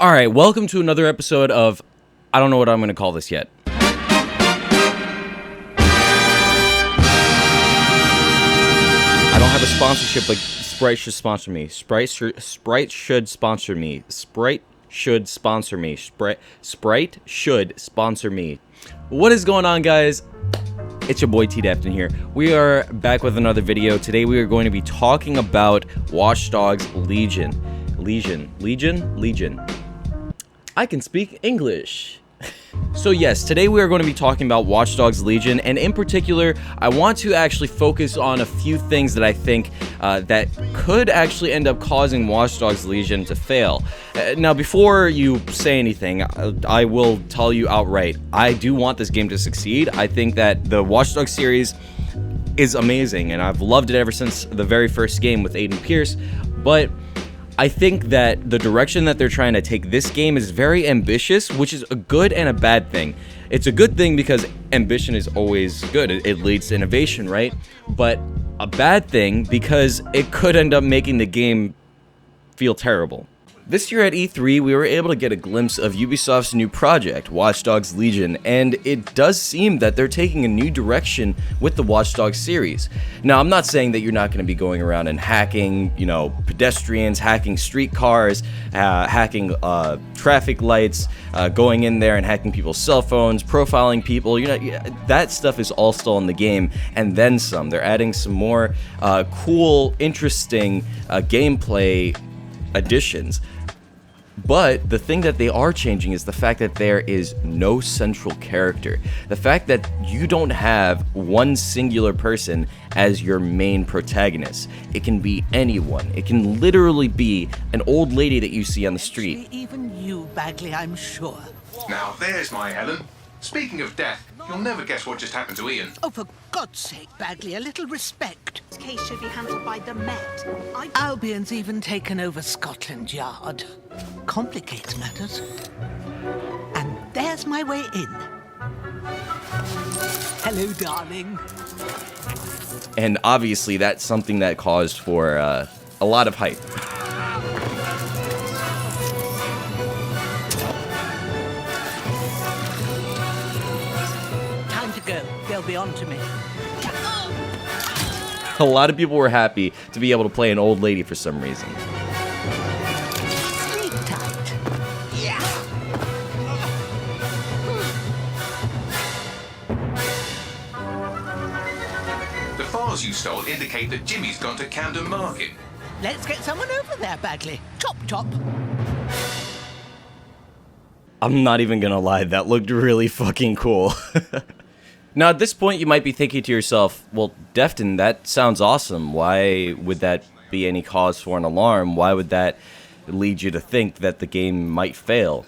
Alright, welcome to another episode of... I don't know what I'm going to call this yet. I don't have a sponsorship, like Sprite should sponsor me. Sprite should sponsor me. Sprite should sponsor me. Sprite should sponsor me. What is going on, guys? It's your boy TDefton here. We are back with another video. Today we are going to be talking about Watch Dogs Legion. Legion. I can speak English. So yes, today we are going to be talking about Watch Dogs Legion, and in particular, I want to actually focus on a few things that I think that could actually end up causing Watch Dogs Legion to fail. Now, before you say anything, I will tell you outright, I do want this game to succeed. I think that the Watch Dogs series is amazing, and I've loved it ever since the very first game with Aiden Pierce, but I think that the direction that they're trying to take this game is very ambitious, which is a good and a bad thing. It's a good thing because ambition is always good. It leads to innovation, right? But a bad thing because it could end up making the game feel terrible. This year at E3, we were able to get a glimpse of Ubisoft's new project, Watch Dogs Legion, and it does seem that they're taking a new direction with the Watch Dogs series. Now, I'm not saying that you're not going to be going around and hacking, pedestrians, hacking streetcars, hacking traffic lights, going in there and hacking people's cell phones, profiling people. That stuff is all still in the game, and then some. They're adding some more cool, interesting gameplay additions. But the thing that they are changing is the fact that there is no central character. The fact that you don't have one singular person as your main protagonist. It can be anyone. It can literally be an old lady that you see on the street. Even you, Bagley, I'm sure. Now there's my Helen. Speaking of death, you'll never guess what just happened to Ian. Oh, for God's sake, Bagley, a little respect. This case should be handled by the Met. Albion's even taken over Scotland Yard. Complicates matters. And there's my way in. Hello, darling. And obviously that's something that caused for a lot of hype. Time to go. They'll be on to me. A lot of people were happy to be able to play an old lady for some reason. Sleep tight. The files you stole indicate that Jimmy's gone to Camden Market. Let's get someone over there, Bagley. Chop, chop. I'm not even gonna lie, that looked really fucking cool. Now, at this point, you might be thinking to yourself, well, Defton, that sounds awesome. Why would that be any cause for an alarm? Why would that lead you to think that the game might fail?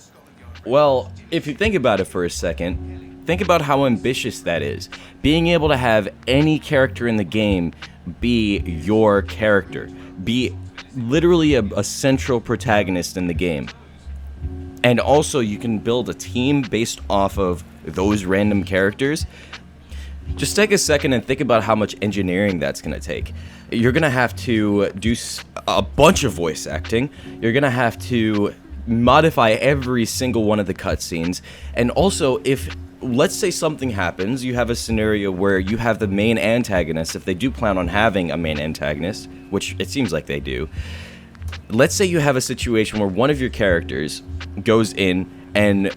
Well, if you think about it for a second, think about how ambitious that is. Being able to have any character in the game be your character. Be literally a central protagonist in the game. And also, you can build a team based off of those random characters. Just take a second and think about how much engineering that's going to take. You're going to have to do a bunch of voice acting. You're going to have to modify every single one of the cutscenes. And also, if, let's say something happens, you have a scenario where you have the main antagonist, if they do plan on having a main antagonist, which it seems like they do. Let's say you have a situation where one of your characters goes in and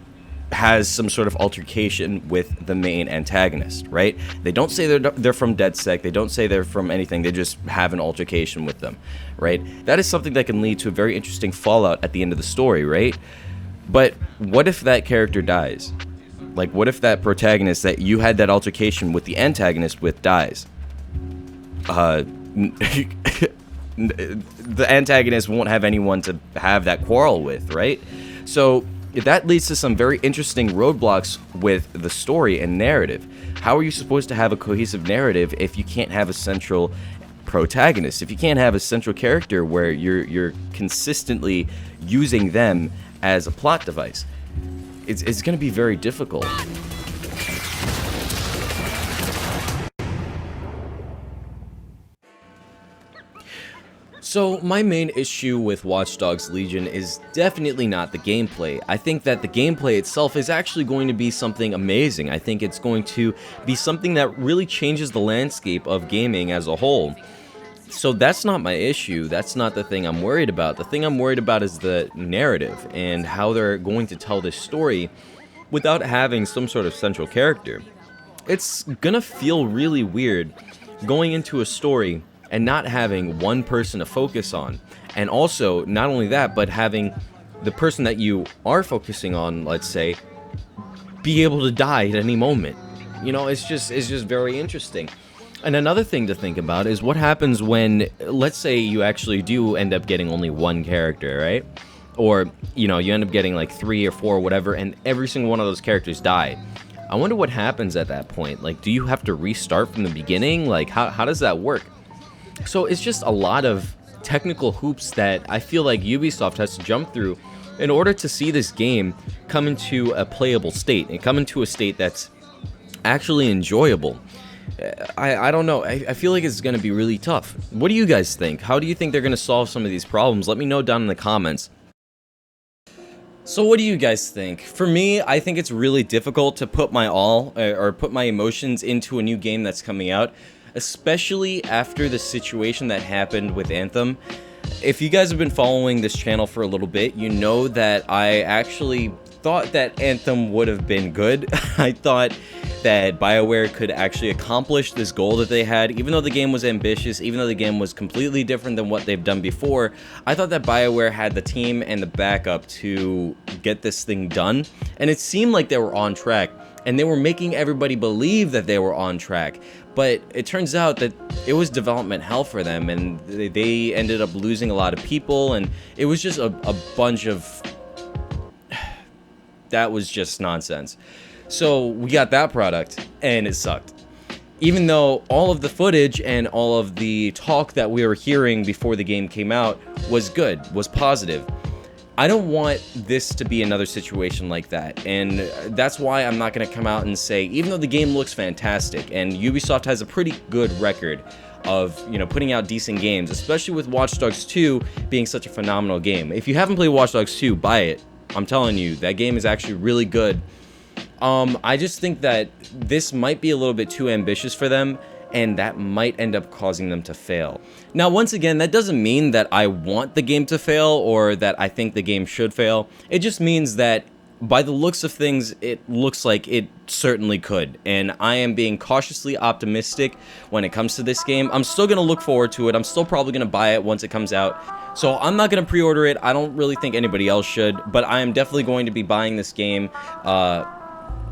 has some sort of altercation with the main antagonist, right? They don't say they're from DedSec, they don't say they're from anything, they just have an altercation with them, right? That is something that can lead to a very interesting fallout at the end of the story, right? But what if that character dies? Like, what if that protagonist that you had that altercation with the antagonist with dies? The antagonist won't have anyone to have that quarrel with, right? So that leads to some very interesting roadblocks with the story and narrative. How are you supposed to have a cohesive narrative if you can't have a central protagonist? If you can't have a central character where you're consistently using them as a plot device? It's going to be very difficult. So my main issue with Watch Dogs Legion is definitely not the gameplay. I think that the gameplay itself is actually going to be something amazing. I think it's going to be something that really changes the landscape of gaming as a whole. So that's not my issue. That's not the thing I'm worried about. The thing I'm worried about is the narrative and how they're going to tell this story without having some sort of central character. It's gonna feel really weird going into a story and not having one person to focus on. And also, not only that, but having the person that you are focusing on, let's say, be able to die at any moment. You know, it's just very interesting. And another thing to think about is what happens when, let's say, you actually do end up getting only one character, right? Or, you know, you end up getting like 3 or 4 or whatever, and every single one of those characters die. I wonder what happens at that point. Like, do you have to restart from the beginning? Like, how does that work? So it's just a lot of technical hoops that I feel like Ubisoft has to jump through in order to see this game come into a playable state and come into a state that's actually enjoyable. I don't know. I feel like it's going to be really tough. What do you guys think? How do you think they're going to solve some of these problems? Let me know down in the comments. So what do you guys think? For me, I think it's really difficult to put my all or put my emotions into a new game that's coming out, especially after the situation that happened with Anthem. If you guys have been following this channel for a little bit, you know that I actually thought that Anthem would have been good. I thought that BioWare could actually accomplish this goal that they had, even though the game was ambitious, even though the game was completely different than what they've done before. I thought that BioWare had the team and the backup to get this thing done, and it seemed like they were on track, and they were making everybody believe that they were on track. But it turns out that it was development hell for them, and they ended up losing a lot of people, and it was just a bunch of... that was just nonsense. So we got that product, and it sucked. Even though all of the footage and all of the talk that we were hearing before the game came out was good, was positive. I don't want this to be another situation like that, and that's why I'm not going to come out and say, even though the game looks fantastic, and Ubisoft has a pretty good record of, you know, putting out decent games, especially with Watch Dogs 2 being such a phenomenal game. If you haven't played Watch Dogs 2, buy it. I'm telling you, that game is actually really good. I just think that this might be a little bit too ambitious for them, and that might end up causing them to fail. Now, once again, that doesn't mean that I want the game to fail or that I think the game should fail. It just means that by the looks of things, it looks like it certainly could, and I am being cautiously optimistic when it comes to this game. I'm still going to look forward to it. I'm still probably going to buy it once it comes out. So I'm not going to pre-order it. I don't really think anybody else should, but I am definitely going to be buying this game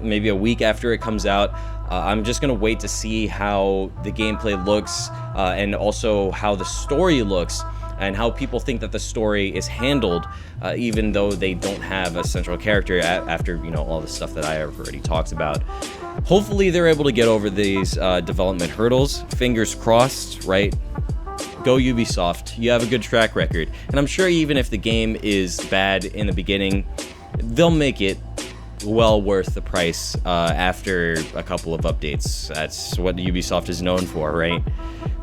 maybe a week after it comes out. I'm just going to wait to see how the gameplay looks and also how the story looks and how people think that the story is handled, even though they don't have a central character after, you know, all the stuff that I have already talked about. Hopefully they're able to get over these development hurdles. Fingers crossed, right? Go Ubisoft. You have a good track record. And I'm sure even if the game is bad in the beginning, they'll make it well worth the price after a couple of updates. That's what Ubisoft is known for, right?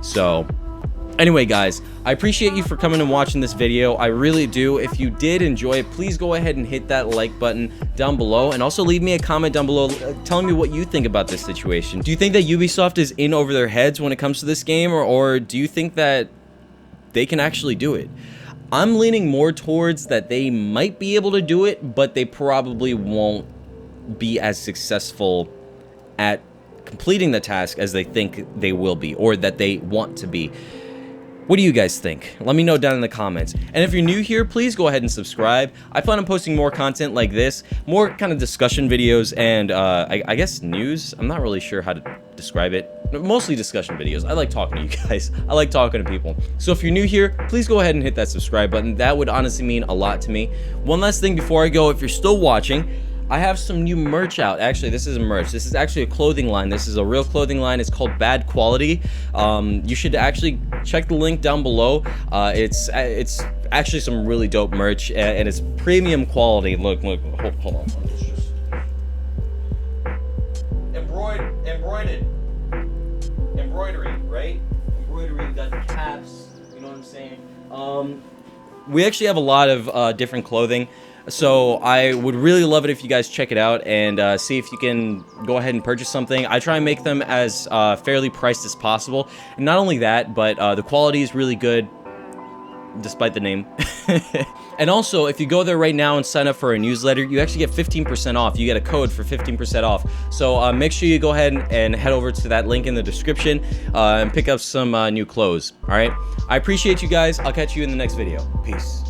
So anyway, guys, I appreciate you for coming and watching this video. I really do. If you did enjoy it, please go ahead and hit that like button down below, and also leave me a comment down below telling me what you think about this situation. Do you think that Ubisoft is in over their heads when it comes to this game, or do you think that they can actually do it? I'm leaning more towards that they might be able to do it, but they probably won't be as successful at completing the task as they think they will be, or that they want to be. What do you guys think? Let me know down in the comments. And if you're new here, please go ahead and subscribe. I plan on posting more content like this, more kind of discussion videos and I guess news. I'm not really sure how to describe it. Mostly discussion videos. I like talking to you guys. I like talking to people. So if you're new here, please go ahead and hit that subscribe button. That would honestly mean a lot to me. One last thing before I go, if you're still watching, I have some new merch out. Actually, this isn't merch. This is actually a clothing line. This is a real clothing line. It's called Bad Quality. You should actually check the link down below. It's actually some really dope merch, and it's premium quality. Look, hold on. Embroidery, right? Embroidery, got the caps, you know what I'm saying. We actually have a lot of different clothing, so I would really love it if you guys check it out and see if you can go ahead and purchase something. I try and make them as fairly priced as possible, and not only that, but the quality is really good, despite the name. And also, if you go there right now and sign up for a newsletter, you actually get 15% off. You get a code for 15% off. So make sure you go ahead and head over to that link in the description and pick up some new clothes. All right. I appreciate you guys. I'll catch you in the next video. Peace.